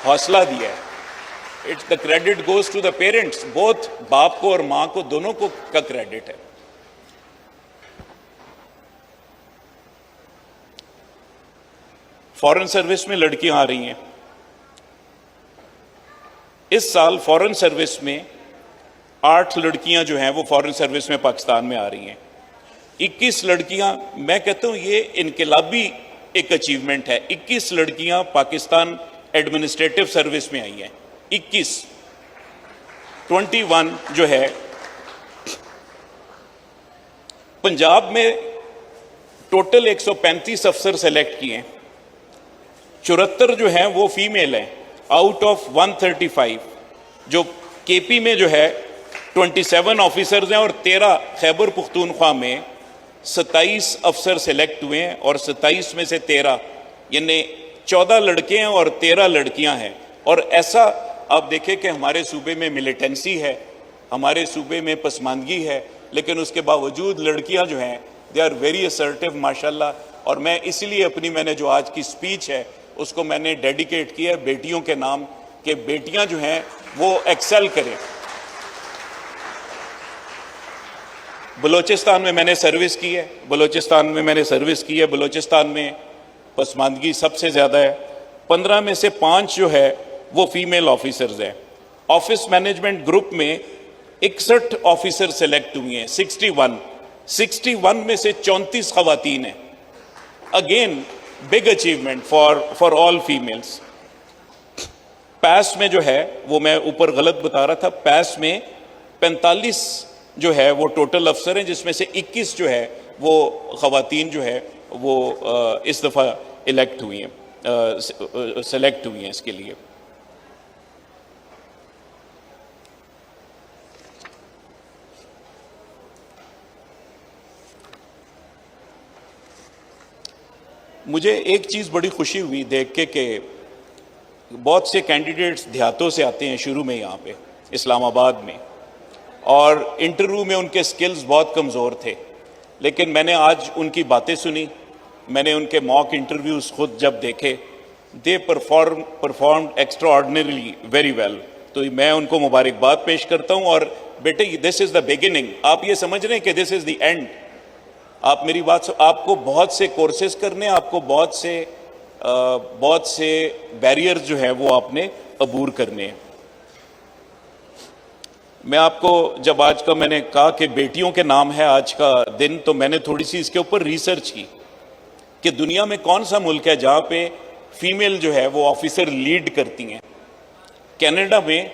हौसला दिया है। It's the credit goes to the parents, both बाप को और मां को, दोनों को का क्रेडिट है। फॉरेन सर्विस में लड़कियां आ रही हैं। इस साल फॉरेन सर्विस में 8 लड़कियां जो हैं वो फॉरेन सर्विस में पाकिस्तान में आ रही हैं। 21 लड़कियां, मैं कहता हूं ये इनकलाबी एक अचीवमेंट है। 21 लड़कियां पाकिस्तान एडमिनिस्ट्रेटिव सर्विस में आई हैं। 21 जो है। पंजाब में टोटल 135 अफसर सेलेक्ट किए, 74 जो हैं वो फीमेल हैं आउट ऑफ 135। जो केपी में जो है 27 ऑफिसर्स हैं और 13 खैबर पुख्तूनख्वा में 27 अफसर सेलेक्ट हुए हैं और 27 में से 13 यानी 14 लड़के हैं और 13 लड़कियां हैं। और ऐसा आप देखें कि हमारे सूबे में मिलिटेंसी है, हमारे सूबे में पसमानदगी है, लेकिन उसके बावजूद लड़कियां जो हैं दे आर वेरी असर्टिव माशाल्लाह। और मैं इसलिए मैंने जो आज की स्पीच है उसको मैंने डेडिकेट किया है बेटियों के नाम, कि बेटियां जो हैं वो एक्सेल करें। बलोचिस्तान में मैंने सर्विस की है, बलोचिस्तान में पसमानदगी सबसे ज़्यादा है। 15 में से 5 जो है वो फीमेल ऑफिसर्स हैं। ऑफिस मैनेजमेंट ग्रुप में 61 ऑफिसर सेलेक्ट हुए हैं, 61 में से 34 खवातीन हैं। Again big achievement for all females. पैस में जो है वो मैं ऊपर गलत बता रहा था, पैस में 45 जो है वो टोटल अफसर हैं, जिसमें से 21 जो है वो खवातीन जो है वो इस दफ़ा इलेक्ट हुई हैं, सेलेक्ट हुई हैं इसके लिए। मुझे एक चीज़ बड़ी खुशी हुई देख के कि बहुत से कैंडिडेट्स देहातों से आते हैं शुरू में यहाँ पे इस्लामाबाद में, और इंटरव्यू में उनके स्किल्स बहुत कमज़ोर थे, लेकिन मैंने आज उनकी बातें सुनी, मैंने उनके मॉक इंटरव्यूज़ खुद जब देखे, they performed extra ordinarily very well. तो मैं उनको मुबारकबाद पेश करता हूँ। और बेटे दिस इज़ द बिगिनिंग, आप ये समझ रहे हैं कि दिस इज़ द एंड। आप मेरी बात, आपको बहुत से कोर्सेज करने, आपको बहुत से बैरियर्स जो है वो आपने अबूर करने हैं। मैं आपको जब आज का मैंने कहा कि बेटियों के नाम है आज का दिन, तो मैंने थोड़ी सी इसके ऊपर रिसर्च की कि दुनिया में कौन सा मुल्क है जहां पे फीमेल जो है वो ऑफिसर लीड करती हैं। कनाडा में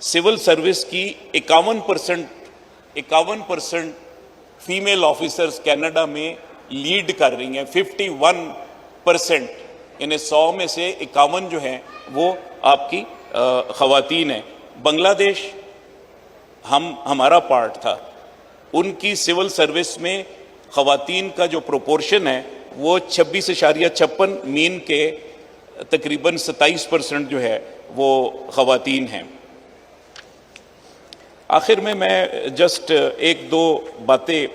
सिविल सर्विस की 51% फीमेल ऑफिसर्स कनाडा में लीड कर रही हैं। 51% यानी 100 में से 51 जो हैं वो आपकी खवातीन हैं। बांग्लादेश हमारा पार्ट था, उनकी सिविल सर्विस में खवातीन का जो प्रोपोर्शन है वो 26.56, मीन के तकरीबन 27% जो है वो खवातीन हैं। आखिर में मैं जस्ट एक दो बातें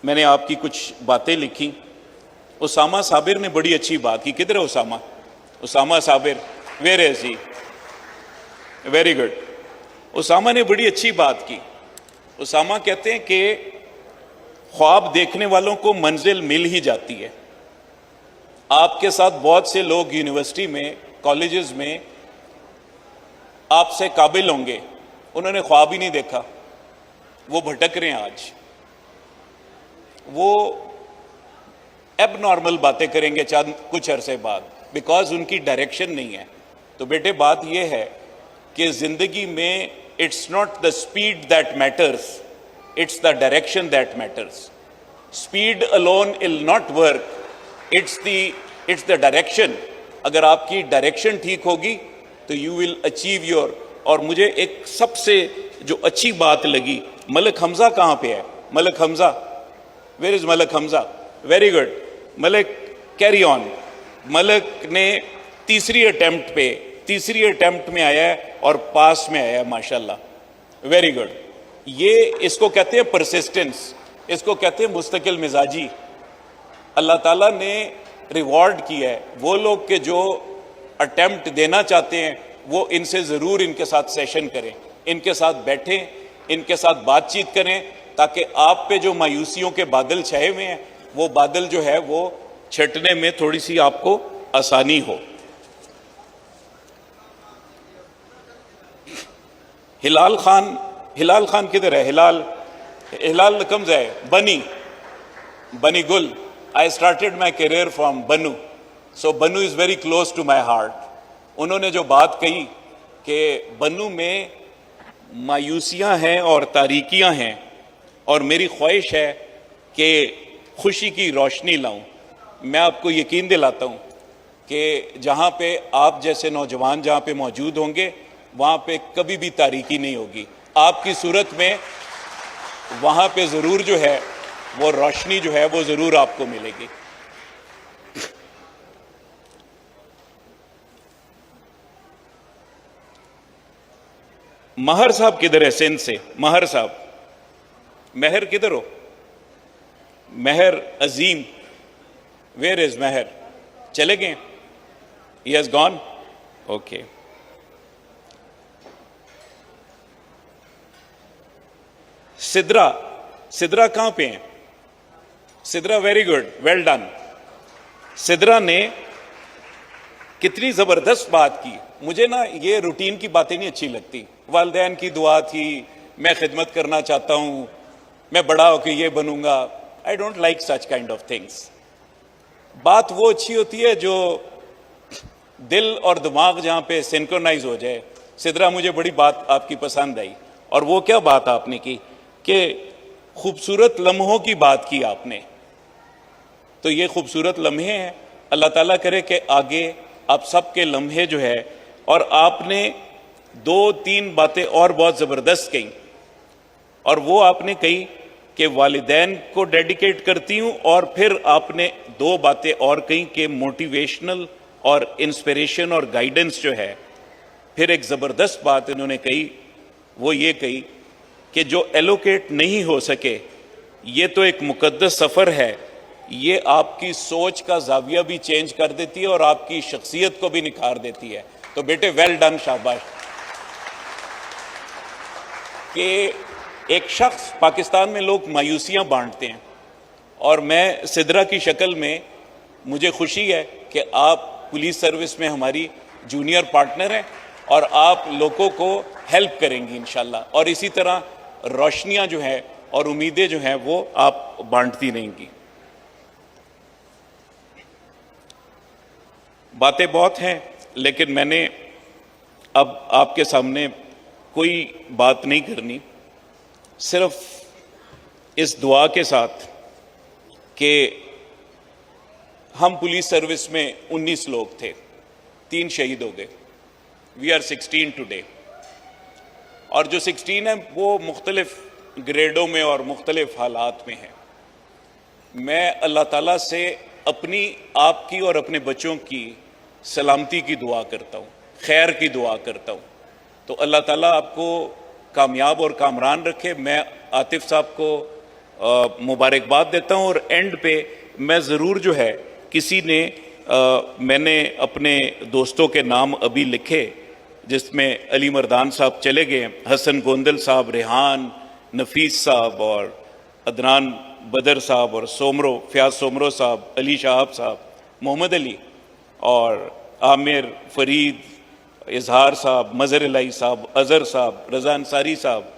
मैंने आपकी कुछ बातें लिखी। उसामा साबिर ने बड़ी अच्छी बात की। किधर है Usama Sabir? Where is he? Very good. Usama ने बड़ी अच्छी बात की। उसामा कहते हैं कि ख्वाब देखने वालों को मंजिल मिल ही जाती है। आपके साथ बहुत से लोग यूनिवर्सिटी में, कॉलेजेस में आपसे काबिल होंगे, उन्होंने ख्वाब ही नहीं देखा, वो भटक रहे हैं। आज वो एबनॉर्मल बातें करेंगे कुछ अरसे बाद, बिकॉज उनकी डायरेक्शन नहीं है। तो बेटे बात यह है कि जिंदगी में it's not the speed that matters, it's the direction that matters. Speed alone will not work, it's the direction. अगर आपकी डायरेक्शन ठीक होगी तो यू विल अचीव योर। और मुझे एक सबसे जो अच्छी बात लगी, मलिक हमजा कहाँ पे है? Malik Hamza, where is Malik Hamza? Very good Malik, carry on. Malik ने तीसरी अटेम्प्ट में आया है और पास में आया है माशाल्लाह, वेरी गुड। ये इसको कहते हैं परसिस्टेंस, इसको कहते हैं मुस्तकिल मिजाजी। अल्लाह ताला ने रिवॉर्ड किया है। वो लोग के जो अटेम्प्ट देना चाहते हैं वो इनसे ज़रूर इनके साथ सेशन करें, इनके साथ बैठें, इनके साथ बातचीत करें, ताकि आप पे जो मायूसियों के बादल छाए हुए हैं वो बादल जो है वो छटने में थोड़ी सी आपको आसानी हो। हिलाल खान किधर है? हिलाल कम्स है? Bani Gul. I started my career from Bannu, so Bannu is very close to my heart. उन्होंने जो बात कही कि बनू में मायूसियां हैं और तारीकियां हैं, और मेरी ख्वाहिश है कि खुशी की रोशनी लाऊं। मैं आपको यकीन दिलाता हूं कि जहां पे आप जैसे नौजवान जहां पे मौजूद होंगे वहां पे कभी भी तारीकी नहीं होगी। आपकी सूरत में वहां पे जरूर जो है वो रोशनी जो है वो जरूर आपको मिलेगी। महर साहब किधर है? सिंध से महर साहब। महर किधर हो? महर अजीम, वेयर इज महर? चले गए? He has gone? Okay. Sidra कहां पे हैं? Sidra, very good, well done. Sidra ने कितनी जबरदस्त बात की। मुझे ना ये रूटीन की बातें नहीं अच्छी लगती। वालिदैन की दुआ थी, मैं खिदमत करना चाहता हूं, मैं बड़ा होकर ये बनूंगा। I don't like such kind of things. बात वो अच्छी होती है जो दिल और दिमाग जहां पे सिंक्रोनाइज हो जाए। सिद्रा, मुझे बड़ी बात आपकी पसंद आई। और वो क्या बात आपने की कि खूबसूरत लम्हों की बात की आपने। तो ये खूबसूरत लम्हे हैं। अल्लाह ताला करे कि आगे आप सबके लम्हे जो है, और आपने 2-3 बातें और बहुत ज़बरदस्त कही, और वो आपने कही कि वालिदैन को डेडिकेट करती हूं, और फिर आपने 2 बातें और कही कि मोटिवेशनल और इंस्पिरेशन और गाइडेंस जो है। फिर एक ज़बरदस्त बात इन्होंने कही, वो ये कही कि जो एलोकेट नहीं हो सके ये तो एक मुकद्दस सफ़र है, ये आपकी सोच का जाविया भी चेंज कर देती है और आपकी शख्सियत को भी निखार देती है। तो बेटे वेल डन, शाबाश। कि एक शख्स, पाकिस्तान में लोग मायूसियां बांटते हैं, और मैं सिद्रा की शक्ल में मुझे खुशी है कि आप पुलिस सर्विस में हमारी जूनियर पार्टनर हैं और आप लोगों को हेल्प करेंगी इंशाल्लाह। और इसी तरह रोशनियां जो है और उम्मीदें जो हैं वो आप बांटती रहेंगी। बातें बहुत हैं, लेकिन मैंने अब आपके सामने कोई बात नहीं करनी, सिर्फ इस दुआ के साथ कि हम पुलिस सर्विस में 19 लोग थे, 3 शहीद हो गए। वी आर 16 टुडे, और जो 16 है वो मुख्तलिफ ग्रेडों में और मुख्तलिफ हालात में है। मैं अल्लाह ताला से अपनी, आपकी और अपने बच्चों की सलामती की दुआ करता हूँ, खैर की दुआ करता हूँ। तो अल्लाह ताला आपको कामयाब और कामरान रखे। मैं आतिफ साहब को मुबारकबाद देता हूँ। और एंड पे मैं ज़रूर जो है, किसी ने मैंने अपने दोस्तों के नाम अभी लिखे, जिसमें अली मर्दान साहब चले गए, हसन गोंदल साहब, रेहान, नफीस साहब और अदनान बदर साहब और फयाज सोमरो साहब, अली शाहब साहब, मोहम्मद अली और आमिर, फरीद, इजहार साहब, मज़हर इलाही साहब, अज़हर साहब, रज़ा अंसारी साहब,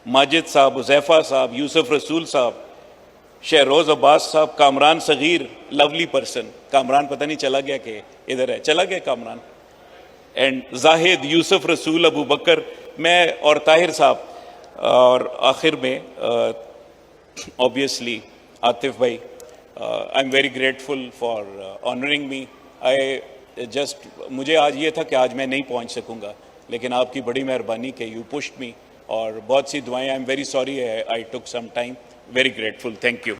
माजिद साहब, उज़ैफ़ा साहब, यूसुफ रसूल साहब, शहरोज़ अब्बास साहब, कामरान सगीर, लवली पर्सन। कामरान पता नहीं चला गया कि इधर है, चला गया कामरान। एंड जाहिद, यूसुफ रसूल, अबू बकर, मैं और ताहिर साहब। और आखिर में ऑब्वियसली आतिफ भाई, I am very grateful for honouring me. मुझे आज ये था कि आज मैं नहीं पहुंच सकूंगा, लेकिन आपकी बड़ी मेहरबानी कि यू पुश्ड मी, और बहुत सी दुआएं। I am very sorry I took some time. Very grateful, thank you.